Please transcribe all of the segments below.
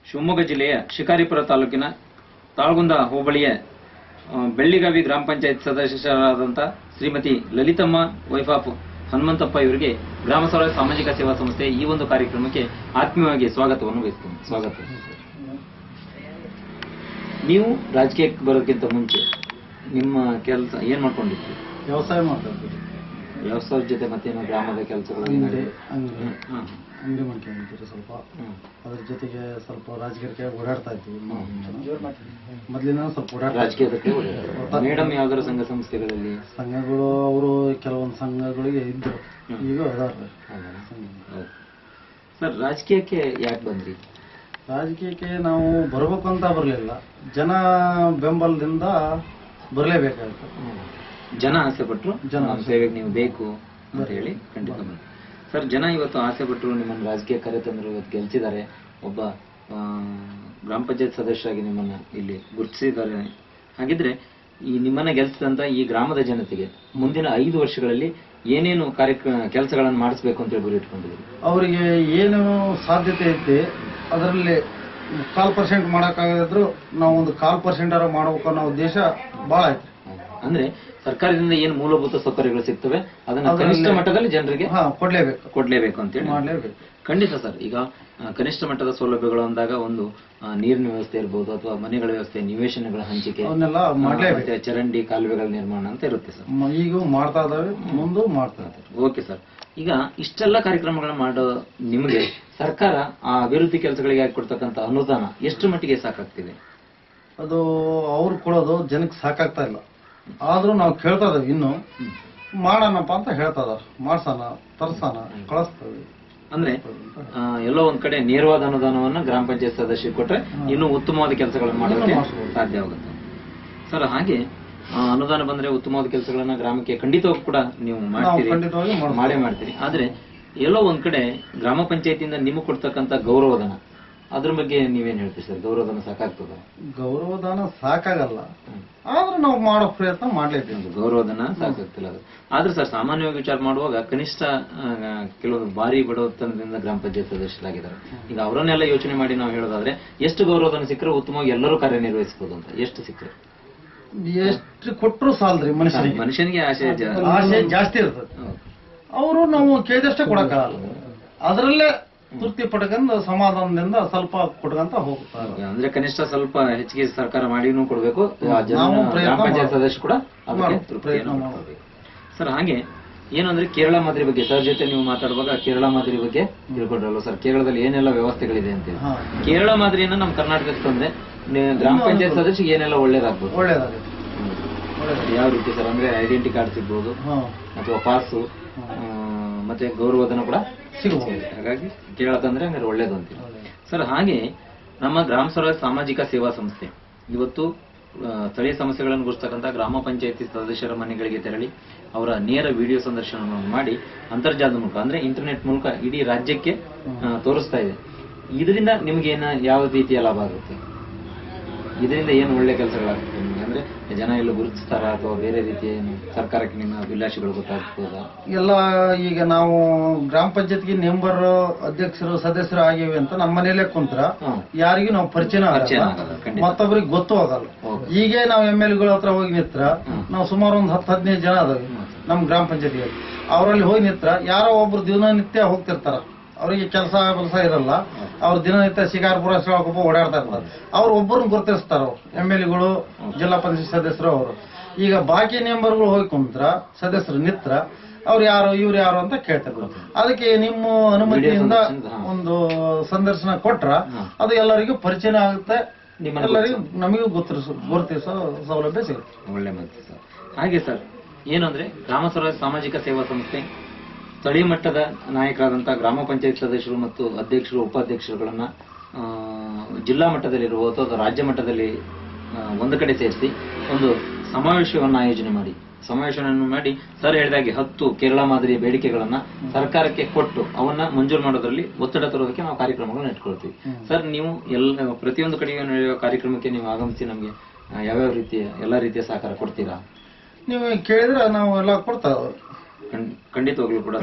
ಶಿವಮೊಗ್ಗ ಜಿಲ್ಲೆಯ ಶಿಕಾರಿಪುರ ತಾಲೂಕಿನ ತಾಳಗುಂದ ಹೋಬಳಿಯ ಬೆಳ್ಳಿಗಾವಿ ಗ್ರಾಮ ಪಂಚಾಯತ್ ಸದಸ್ಯರಾದಂಥ ಶ್ರೀಮತಿ ಲಲಿತಮ್ಮ ವೈಫ್ ಆಫ್ ಹನುಮಂತಪ್ಪ ಇವರಿಗೆ ಗ್ರಾಮ ಸ್ವರಾಜ್ಯ ಸಾಮಾಜಿಕ ಸೇವಾ ಸಂಸ್ಥೆ ಈ ಒಂದು ಕಾರ್ಯಕ್ರಮಕ್ಕೆ ಆತ್ಮೀಯವಾಗಿ ಸ್ವಾಗತವನ್ನು ಬಯಸ್ತೇನೆ. ಸ್ವಾಗತ. ನೀವು ರಾಜಕೀಯಕ್ಕೆ ಬರೋದಕ್ಕಿಂತ ಮುಂಚೆ ನಿಮ್ಮ ಕೆಲಸ ಏನ್ ಮಾಡ್ಕೊಂಡಿದ್ರಿ? ವ್ಯವಸಾಯ ಮಾಡ್ತಿದ್ವಿ. ವ್ಯವಸಾಯದ ಜೊತೆ ಮತ್ತೇನು ಗ್ರಾಮದ ಕೆಲಸಗಳು? ಅಂಗಡಿ ಮಾಡ್ಕೊಂಡಿದ್ದೀರಿ ಸ್ವಲ್ಪ. ಅದ್ರ ಜೊತೆಗೆ ಸ್ವಲ್ಪ ರಾಜಕೀಯಕ್ಕೆ ಓಡಾಡ್ತಾ ಇದ್ವಿ. ಮೊದಲಿನ ಸ್ವಲ್ಪ ರಾಜಕೀಯದಕ್ಕೆ ಮೇಡಮ್ ಯಾವ್ದಾರ ಸಂಘ ಸಂಸ್ಥೆಗಳಲ್ಲಿ? ಸಂಘಗಳು ಅವರು ಕೆಲವೊಂದು ಸಂಘಗಳಿಗೆ ಇದ್ರು, ಈಗ ಅದಾರ್ರಿ. ಸರ್, ರಾಜಕೀಯಕ್ಕೆ ಯಾಕೆ ಬಂದ್ರಿ? ರಾಜಕೀಯಕ್ಕೆ ನಾವು ಬರ್ಬೇಕು ಅಂತ ಬರಲಿಲ್ಲ, ಜನ ಬೆಂಬಲದಿಂದ ಬರಲೇಬೇಕಾಯ್ತು. ಜನ ಆಸೆ ಪಟ್ರು, ಜನ ಸೇವೆಗೆ ನೀವು ಬೇಕು ಅಂತ ಹೇಳಿ ಖಂಡಿತ ಬಂದ್ರು. ಸರ್, ಜನ ಇವತ್ತು ಆಸೆ ಪಟ್ಟರು, ನಿಮ್ಮನ್ನು ರಾಜಕೀಯ ಕರೆತಂದ್ರು, ಇವತ್ತು ಗೆಲ್ಸಿದ್ದಾರೆ, ಒಬ್ಬ ಗ್ರಾಮ ಪಂಚಾಯತ್ ಸದಸ್ಯರಾಗಿ ನಿಮ್ಮನ್ನ ಇಲ್ಲಿ ಗುರುತಿಸಿದ್ದಾರೆ. ಹಾಗಿದ್ರೆ ಈ ನಿಮ್ಮನ್ನ ಗೆಲ್ಸಿದಂತ ಈ ಗ್ರಾಮದ ಜನತೆಗೆ ಮುಂದಿನ 5 ವರ್ಷಗಳಲ್ಲಿ ಏನೇನು ಕೆಲಸಗಳನ್ನು ಮಾಡಿಸ್ಬೇಕು ಅಂತ ಹೇಳಿ ಗುರಿ ಇಟ್ಕೊಂಡಿದ್ರು? ಅವರಿಗೆ ಏನು ಸಾಧ್ಯತೆ ಐತಿ ಅದರಲ್ಲಿ 1/4% ಮಾಡೋಕ್ಕಾಗದಿದ್ರು ನಾವು ಒಂದು 1/4% ಮಾಡಬೇಕು ಅನ್ನೋ ಉದ್ದೇಶ ಬಹಳ ಐತಿ. ಅಂದ್ರೆ ಸರ್ಕಾರದಿಂದ ಏನು ಮೂಲಭೂತ ಸೌಕರ್ಯಗಳು ಸಿಗ್ತವೆ ಅದನ್ನ ಕನಿಷ್ಠ ಮಟ್ಟದಲ್ಲಿ ಜನರಿಗೆ ಕೊಡ್ಲೇಬೇಕು ಅಂತ ಹೇಳಿ ಮಾಡಲೇಬೇಕು. ಖಂಡಿತ ಸರ್. ಈಗ ಕನಿಷ್ಠ ಮಟ್ಟದ ಸೌಲಭ್ಯಗಳು ಅಂದಾಗ ಒಂದು ನೀರಿನ ವ್ಯವಸ್ಥೆ ಇರಬಹುದು, ಅಥವಾ ಮನೆಗಳ ವ್ಯವಸ್ಥೆ, ನಿವೇಶನಗಳ ಹಂಚಿಕೆ, ಮತ್ತೆ ಚರಂಡಿ ಕಾಲುವೆಗಳ ನಿರ್ಮಾಣ ಅಂತ ಇರುತ್ತೆ ಸರ್. ಈಗ ಮಾಡ್ತಾ ಇದಾವೆ, ಮುಂದೆ ಮಾಡ್ತಾ ಇದ್ದಾರೆ. Okay sir. ಈಗ ಇಷ್ಟೆಲ್ಲ ಕಾರ್ಯಕ್ರಮಗಳನ್ನ ಮಾಡೋ ನಿಮಗೆ ಸರ್ಕಾರ ಆ ಅಭಿವೃದ್ಧಿ ಕೆಲಸಗಳಿಗೆ ಕೊಡ್ತಕ್ಕಂಥ ಅನುದಾನ ಎಷ್ಟು ಮಟ್ಟಿಗೆ ಸಾಕಾಗ್ತಿದೆ? ಅದು ಅವ್ರು ಕೊಡೋದು ಜನಕ್ಕೆ ಸಾಕಾಗ್ತಾ ಇಲ್ಲ. ಆದ್ರೂ ನಾವು ಕೇಳ್ತಾ ಇದ್ದೇವೆ, ಇನ್ನು ಮಾಡೋಣಪ್ಪ ಅಂತ ಹೇಳ್ತಾ ಇದಾರೆ. ಮಾಡ್ಸೋಣ, ತರ್ಸೋಣ, ಕಳಿಸ್ತೇವೆ. ಅಂದ್ರೆ ಎಲ್ಲೋ ಒಂದ್ ಕಡೆ ನೇರವಾದ ಅನುದಾನವನ್ನ ಗ್ರಾಮ ಪಂಚಾಯತ್ ಸದಸ್ಯ ಕೊಟ್ರೆ ಇನ್ನೂ ಉತ್ತಮವಾದ ಕೆಲಸಗಳನ್ನು ಮಾಡೋಕೆ ಸಾಧ್ಯವಾಗುತ್ತೆ ಸರ್. ಹಾಗೆ ಅನುದಾನ ಬಂದ್ರೆ ಉತ್ತಮವಾದ ಕೆಲಸಗಳನ್ನ ಗ್ರಾಮಕ್ಕೆ ಖಂಡಿತವಾಗಿ ಕೂಡ ನೀವು ಮಾಡೇ ಮಾಡ್ತೀರಿ. ಆದ್ರೆ ಎಲ್ಲೋ ಒಂದ್ ಕಡೆ ಗ್ರಾಮ ಪಂಚಾಯತಿಯಿಂದ ನಿಮಗೆ ಕೊಡ್ತಕ್ಕಂಥ ಗೌರವಧನ, ಅದ್ರ ಬಗ್ಗೆ ನೀವೇನ್ ಹೇಳ್ತೀರಿ ಸರ್? ಗೌರವಧನ ಸಾಕಾಗ್ತದ? ಗೌರವಧನ ಸಾಕಾಗಲ್ಲ, ಆದ್ರೂ ನಾವು ಮಾಡೋ ಪ್ರಯತ್ನ ಮಾಡ್ಲೇಬೇಕು. ಗೌರವಧನ ಸಾಕಾಗ್ತಿಲ್ಲ ಅದು. ಆದ್ರೆ ಸರ್, ಸಾಮಾನ್ಯವಾಗಿ ವಿಚಾರ ಮಾಡುವಾಗ ಕನಿಷ್ಠ ಕೆಲವೊಂದು ಬಾರಿ ಬಡತನದಿಂದ ಗ್ರಾಮ ಪಂಚಾಯತ್ ಸದಸ್ಯರಾಗಿದ್ದಾರೆ. ಈಗ ಅವರನ್ನೆಲ್ಲ ಯೋಚನೆ ಮಾಡಿ ನಾವು ಹೇಳೋದಾದ್ರೆ ಎಷ್ಟು ಗೌರವಧನ ಸಿಕ್ಕರೆ ಉತ್ತಮವಾಗಿ ಎಲ್ಲರೂ ಕಾರ್ಯನಿರ್ವಹಿಸಬಹುದು ಅಂತ? ಎಷ್ಟು ಸಿಕ್ಕರೆ? ಎಷ್ಟು ಕೊಟ್ಟರು ಸಾಲದ್ರಿ. ಮನುಷ್ಯನಿಗೆ ಆಸೆ ಜಾಸ್ತಿ ಇರ್ತದೆ. ಅವರು ನಾವು ಕೇಳಿದಷ್ಟೇ ಕೊಡಕ್ಕಾಗಲ್ಲ, ಅದರಲ್ಲೇ ತೃಪ್ತಿ ಪಡ್ಕೊಂಡು ಸಮಾಧಾನದಿಂದ ಸ್ವಲ್ಪ ಕೊಟ್ಕಂತ ಹೋಗ್ತಾರೆ. ಅಂದ್ರೆ ಕನಿಷ್ಠ ಸ್ವಲ್ಪ ಹೆಚ್ಚಿಗೆ ಸರ್ಕಾರ ಮಾಡಿನೂ ಕೊಡ್ಬೇಕು, ಗ್ರಾಮ ಪಂಚಾಯತ್ ಸದಸ್ಯ ಕೂಡ ಸರ್. ಹಾಗೆ ಏನು ಅಂದ್ರೆ ಕೇರಳ ಮಾದರಿ ಬಗ್ಗೆ ಸರ್ ಜೊತೆ ನೀವು ಮಾತಾಡುವಾಗ ಕೇರಳ ಮಾದರಿ ಬಗ್ಗೆ ತಿಳ್ಕೊಂಡ್ರಲ್ಲ ಸರ್? ಕೇರಳದಲ್ಲಿ ಏನೆಲ್ಲ ವ್ಯವಸ್ಥೆಗಳಿದೆ ಅಂತ. ಕೇರಳ ಮಾದರಿಯನ್ನ ನಮ್ಮ ಕರ್ನಾಟಕಕ್ಕೆ ತಂದ್ರೆ ಗ್ರಾಮ ಪಂಚಾಯತ್ ಸದಸ್ಯ ಏನೆಲ್ಲ ಒಳ್ಳೇದಾಗ್ಬೋದು? ಯಾವ ರೀತಿ ಸರ್? ಅಂದ್ರೆ ಐಡೆಂಟಿ ಕಾರ್ಡ್ ಸಿಗ್ಬೋದು, ಅಥವಾ ಪಾಸು, ಮತ್ತೆ ಗೌರವಧನ ಕೂಡ ಸಿಗಬಹುದು. ಹಾಗಾಗಿ ಕೇರಳ ತಂದ್ರೆ ಹಂಗಾರೆ ಒಳ್ಳೇದು ಅಂತೀವಿ ಸರ್. ಹಾಗೆ ನಮ್ಮ ಗ್ರಾಮ ಸ್ವರಾಜ್ಯ ಸಾಮಾಜಿಕ ಸೇವಾ ಸಂಸ್ಥೆ ಇವತ್ತು ಸ್ಥಳೀಯ ಸಮಸ್ಯೆಗಳನ್ನು ಗುರುಸ್ತಕ್ಕಂಥ ಗ್ರಾಮ ಪಂಚಾಯತಿ ಸದಸ್ಯರ ಮನೆಗಳಿಗೆ ತೆರಳಿ ಅವರ ನೇರ ವಿಡಿಯೋ ಸಂದರ್ಶನವನ್ನು ಮಾಡಿ ಅಂತರ್ಜಾಲದ ಮೂಲಕ, ಅಂದ್ರೆ ಇಂಟರ್ನೆಟ್ ಮೂಲಕ ಇಡೀ ರಾಜ್ಯಕ್ಕೆ ತೋರಿಸ್ತಾ ಇದೆ. ಇದರಿಂದ ನಿಮ್ಗೇನ ಯಾವ ರೀತಿಯ ಲಾಭ ಆಗುತ್ತೆ? ಇದರಿಂದ ಏನು ಒಳ್ಳೆ ಕೆಲಸಗಳಾಗುತ್ತೆ ನಿಮ್ಗೆ? ಅಂದ್ರೆ ಜನ ಎಲ್ಲ ಗುರುತಿಸ್ತಾರ, ಅಥವಾ ಬೇರೆ ರೀತಿಯ ಏನು ಸರ್ಕಾರಕ್ಕೆ ನಿಮ್ಮ ಅಭಿಲಾಷೆಗಳು ಗೊತ್ತಾಗ್ತದ? ಎಲ್ಲ ಈಗ ನಾವು ಗ್ರಾಮ ಪಂಚಾಯತ್ಗೆ ಮೆಂಬರ್, ಅಧ್ಯಕ್ಷರು, ಸದಸ್ಯರು ಆಗಿವೆ ಅಂತ ನಮ್ಮ ಮನೇಲೆ ಕುಂತ್ರ ಯಾರಿಗೂ ನಾವು ಪರಿಚಯ ಮತ್ತೊಬ್ಬರಿಗೆ ಗೊತ್ತು ಆಗಲ್ಲ. ಈಗ ನಾವು MLA ಹತ್ರ ಹೋಗಿ ನಿತ್ರ, ನಾವು ಸುಮಾರು ಒಂದು 10-15 ಜನ ಅದಾವೆ ನಮ್ ಗ್ರಾಮ ಪಂಚಾಯತ್ಗೆ. ಅವರಲ್ಲಿ ಹೋಗಿ ನಿತ್ರ ಯಾರೋ ಒಬ್ರು ದಿನನಿತ್ಯ ಹೋಗ್ತಿರ್ತಾರ, ಅವರಿಗೆ ಕೆಲಸ ಇರಲ್ಲ, ಅವ್ರು ದಿನನಿತ್ಯ ಶಿಕಾರಪುರ ಶಿವಕೊಪ್ಪ ಓಡಾಡ್ತಾ ಇರ್ತಾರೆ. ಅವ್ರು ಒಬ್ಬರನ್ನ ಗುರುತಿಸ್ತಾರ, MLA, ಜಿಲ್ಲಾ ಪಂಚಾಯತ್ ಸದಸ್ಯರು. ಅವರು ಈಗ ಬಾಕಿ ಮೆಂಬರ್ಗಳು ಹೋಗಿ ಕುಂತ್ರ, ಸದಸ್ಯರು ನಿತ್ರ, ಅವ್ರು ಯಾರು ಇವ್ರು ಯಾರು ಅಂತ ಕೇಳ್ತಾರೆ. ಅದಕ್ಕೆ ನಿಮ್ಮ ಅನುಮತಿಯಿಂದ ಒಂದು ಸಂದರ್ಶನ ಕೊಟ್ರ ಅದು ಎಲ್ಲರಿಗೂ ಪರಿಚಯ ಆಗುತ್ತೆ, ಎಲ್ಲರಿಗೂ ನಮಗೂ ಗುರುತಿಸೋ ಸೌಲಭ್ಯ ಸಿಗುತ್ತೆ. ಒಳ್ಳೆ ಮಾತು ಸರ್. ಹಾಗೆ ಸರ್, ಏನಂದ್ರೆ ಗ್ರಾಮ ಸ್ವರಾಜ್ಯ ಸಾಮಾಜಿಕ ಸೇವಾ ಸಂಸ್ಥೆ ಸ್ಥಳೀಯ ಮಟ್ಟದ ನಾಯಕರಾದಂತಹ ಗ್ರಾಮ ಪಂಚಾಯತ್ ಸದಸ್ಯರು ಮತ್ತು ಅಧ್ಯಕ್ಷರು, ಉಪಾಧ್ಯಕ್ಷರುಗಳನ್ನ ಜಿಲ್ಲಾ ಮಟ್ಟದಲ್ಲಿರುವ ಅಥವಾ ರಾಜ್ಯ ಮಟ್ಟದಲ್ಲಿ ಒಂದು ಕಡೆ ಸೇರಿಸಿ ಒಂದು ಸಮಾವೇಶವನ್ನು ಆಯೋಜನೆ ಮಾಡಿ, ಸಮಾವೇಶವನ್ನು ಮಾಡಿ ಸರ್ ಹೇಳಿದಾಗೆ 10 ಕೇರಳ ಮಾದರಿಯ ಬೇಡಿಕೆಗಳನ್ನ ಸರ್ಕಾರಕ್ಕೆ ಕೊಟ್ಟು ಅವನ್ನ ಮಂಜೂರು ಮಾಡೋದ್ರಲ್ಲಿ ಒತ್ತಡ ತರೋದಕ್ಕೆ ನಾವು ಕಾರ್ಯಕ್ರಮಗಳನ್ನು ಇಟ್ಕೊಳ್ತೀವಿ. ಸರ್, ನೀವು ಪ್ರತಿಯೊಂದು ಕಡೆಗೆ ನಡೆಯುವ ಕಾರ್ಯಕ್ರಮಕ್ಕೆ ನೀವು ಆಗಮಿಸಿ ನಮಗೆ ಯಾವ್ಯಾವ ರೀತಿಯ ಎಲ್ಲಾ ರೀತಿಯ ಸಹಕಾರ ಕೊಡ್ತೀರಾ? ನೀವು ಕೇಳಿದ್ರೆ ನಾವು ಎಲ್ಲ ಕೊಡ್ತಾ ಖಂಡಿತವಾಗ್ಲೂ ಕೂಡ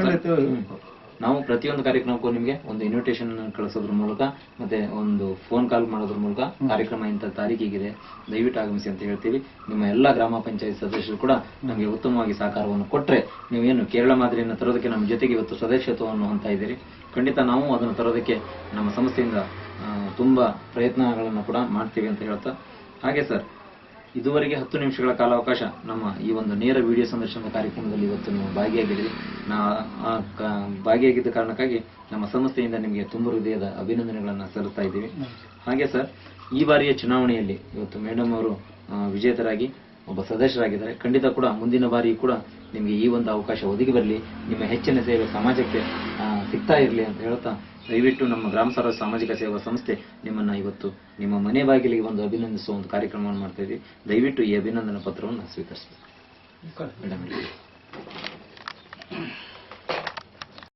ನಾವು ಪ್ರತಿಯೊಂದು ಕಾರ್ಯಕ್ರಮಕ್ಕೂ ನಿಮಗೆ ಒಂದು ಇನ್ವಿಟೇಷನ್ ಕಳಿಸೋದ್ರ ಮೂಲಕ ಮತ್ತೆ ಒಂದು ಫೋನ್ ಕಾಲ್ ಮಾಡೋದ್ರ ಮೂಲಕ ಕಾರ್ಯಕ್ರಮ ಇಂಥ ತಾರೀಕಿಗಿದೆ ದಯವಿಟ್ಟು ಆಗಮಿಸಿ ಅಂತ ಹೇಳ್ತೀವಿ. ನಿಮ್ಮ ಎಲ್ಲಾ ಗ್ರಾಮ ಪಂಚಾಯತ್ ಸದಸ್ಯರು ಕೂಡ ನಮಗೆ ಉತ್ತಮವಾಗಿ ಸಹಕಾರವನ್ನು ಕೊಟ್ರೆ, ನೀವೇನು ಕೇರಳ ಮಾದರಿಯನ್ನು ತರೋದಕ್ಕೆ ನಮ್ಮ ಜೊತೆಗೆ ಇವತ್ತು ಸದಸ್ಯತ್ವವನ್ನು ಹೊಂದ್ತಾ ಇದ್ದೀರಿ. ಖಂಡಿತ ನಾವು ಅದನ್ನು ತರೋದಕ್ಕೆ ನಮ್ಮ ಸಂಸ್ಥೆಯಿಂದ ತುಂಬಾ ಪ್ರಯತ್ನಗಳನ್ನು ಕೂಡ ಮಾಡ್ತೀವಿ ಅಂತ ಹೇಳ್ತಾ, ಹಾಗೆ ಸರ್ ಇದುವರೆಗೆ 10 ನಿಮಿಷಗಳ ಕಾಲಾವಕಾಶ ನಮ್ಮ ಈ ಒಂದು ನೇರ ವಿಡಿಯೋ ಸಂದರ್ಶನದ ಕಾರ್ಯಕ್ರಮದಲ್ಲಿ ಇವತ್ತು ನೀವು ಭಾಗಿಯಾಗಿದ್ದೀರಿ. ಭಾಗಿಯಾಗಿದ್ದ ಕಾರಣಕ್ಕಾಗಿ ನಮ್ಮ ಸಂಸ್ಥೆಯಿಂದ ನಿಮಗೆ ತುಂಬ ಹೃದಯದ ಅಭಿನಂದನೆಗಳನ್ನು ಸಲ್ಲಿಸ್ತಾ ಇದ್ದೀವಿ. ಹಾಗೆ ಸರ್ ಈ ಬಾರಿಯ ಚುನಾವಣೆಯಲ್ಲಿ ಇವತ್ತು ಮೇಡಮ್ ಅವರು ವಿಜೇತರಾಗಿ ಒಬ್ಬ ಸದಸ್ಯರಾಗಿದ್ದಾರೆ. ಖಂಡಿತ ಕೂಡ ಮುಂದಿನ ಬಾರಿ ಕೂಡ ನಿಮಗೆ ಈ ಒಂದು ಅವಕಾಶ ಒದಗಿ ಬರಲಿ, ನಿಮ್ಮ ಹೆಚ್ಚಿನ ಸೇವೆ ಸಮಾಜಕ್ಕೆ ಸಿಗ್ತಾ ಇರಲಿ ಅಂತ ಹೇಳ್ತಾ, ದಯವಿಟ್ಟು ನಮ್ಮ ಗ್ರಾಮ ಸ್ವರಾಜ್ ಸಾಮಾಜಿಕ ಸೇವಾ ಸಂಸ್ಥೆ ನಿಮ್ಮನ್ನ ಇವತ್ತು ನಿಮ್ಮ ಮನೆ ಬಾಗಿಲಿಗೆ ಒಂದು ಅಭಿನಂದಿಸುವ ಒಂದು ಕಾರ್ಯಕ್ರಮವನ್ನು ಮಾಡ್ತಾ ಇದ್ದೀವಿ. ದಯವಿಟ್ಟು ಈ ಅಭಿನಂದನಾ ಪತ್ರವನ್ನು ಸ್ವೀಕರಿಸಬೇಕು ಮೇಡಮ್.